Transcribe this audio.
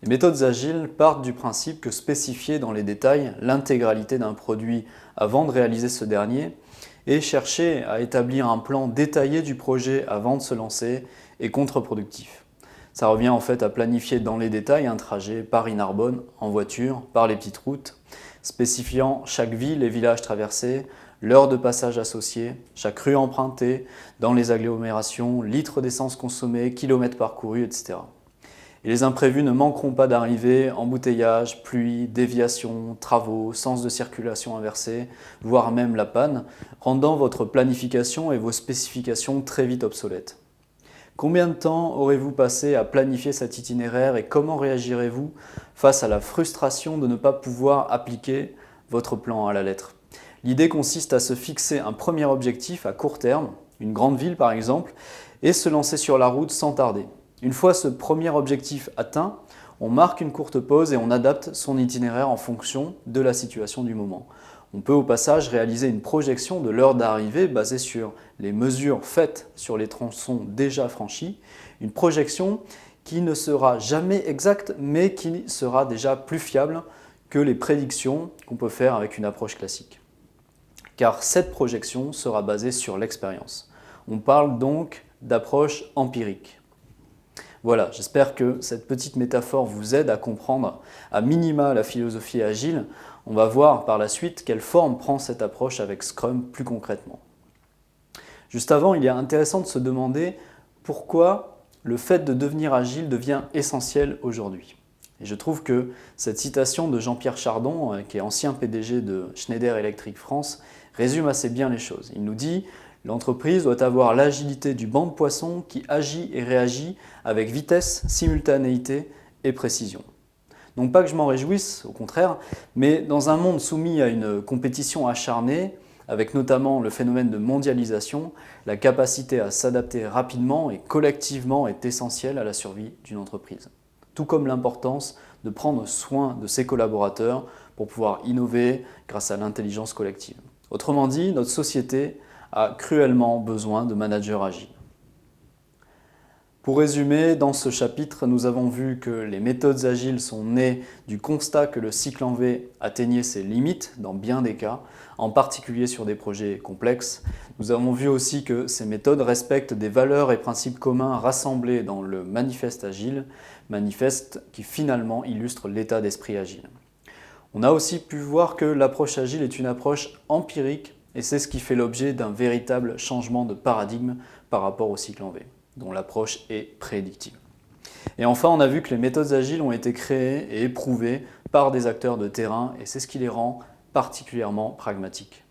Les méthodes agiles partent du principe que spécifier dans les détails l'intégralité d'un produit avant de réaliser ce dernier et chercher à établir un plan détaillé du projet avant de se lancer est contre-productif. Ça revient en fait à planifier dans les détails un trajet Paris-Narbonne en voiture, par les petites routes, spécifiant chaque ville et village traversé, l'heure de passage associée, chaque rue empruntée, dans les agglomérations, litres d'essence consommés, kilomètres parcourus, etc. Et les imprévus ne manqueront pas d'arriver, embouteillages, pluie, déviations, travaux, sens de circulation inversé, voire même la panne, rendant votre planification et vos spécifications très vite obsolètes. Combien de temps aurez-vous passé à planifier cet itinéraire et comment réagirez-vous face à la frustration de ne pas pouvoir appliquer votre plan à la lettre? L'idée consiste à se fixer un premier objectif à court terme, une grande ville par exemple, et se lancer sur la route sans tarder. Une fois ce premier objectif atteint, on marque une courte pause et on adapte son itinéraire en fonction de la situation du moment. On peut au passage réaliser une projection de l'heure d'arrivée basée sur les mesures faites sur les tronçons déjà franchis, une projection qui ne sera jamais exacte mais qui sera déjà plus fiable que les prédictions qu'on peut faire avec une approche classique. Car cette projection sera basée sur l'expérience. On parle donc d'approche empirique. Voilà, j'espère que cette petite métaphore vous aide à comprendre à minima la philosophie agile. On va voir par la suite quelle forme prend cette approche avec Scrum plus concrètement. Juste avant, il est intéressant de se demander pourquoi le fait de devenir agile devient essentiel aujourd'hui. Et je trouve que cette citation de Jean-Pierre Chardon, qui est ancien PDG de Schneider Electric France, résume assez bien les choses. Il nous dit « L'entreprise doit avoir l'agilité du banc de poisson qui agit et réagit avec vitesse, simultanéité et précision. » Non pas que je m'en réjouisse, au contraire, mais dans un monde soumis à une compétition acharnée, avec notamment le phénomène de mondialisation, la capacité à s'adapter rapidement et collectivement est essentielle à la survie d'une entreprise. Tout comme l'importance de prendre soin de ses collaborateurs pour pouvoir innover grâce à l'intelligence collective. Autrement dit, notre société a cruellement besoin de managers agiles. Pour résumer, dans ce chapitre, nous avons vu que les méthodes agiles sont nées du constat que le cycle en V atteignait ses limites dans bien des cas, en particulier sur des projets complexes. Nous avons vu aussi que ces méthodes respectent des valeurs et principes communs rassemblés dans le manifeste agile, manifeste qui finalement illustre l'état d'esprit agile. On a aussi pu voir que l'approche agile est une approche empirique et c'est ce qui fait l'objet d'un véritable changement de paradigme par rapport au cycle en V, dont l'approche est prédictive. Et enfin, on a vu que les méthodes agiles ont été créées et éprouvées par des acteurs de terrain et c'est ce qui les rend particulièrement pragmatiques.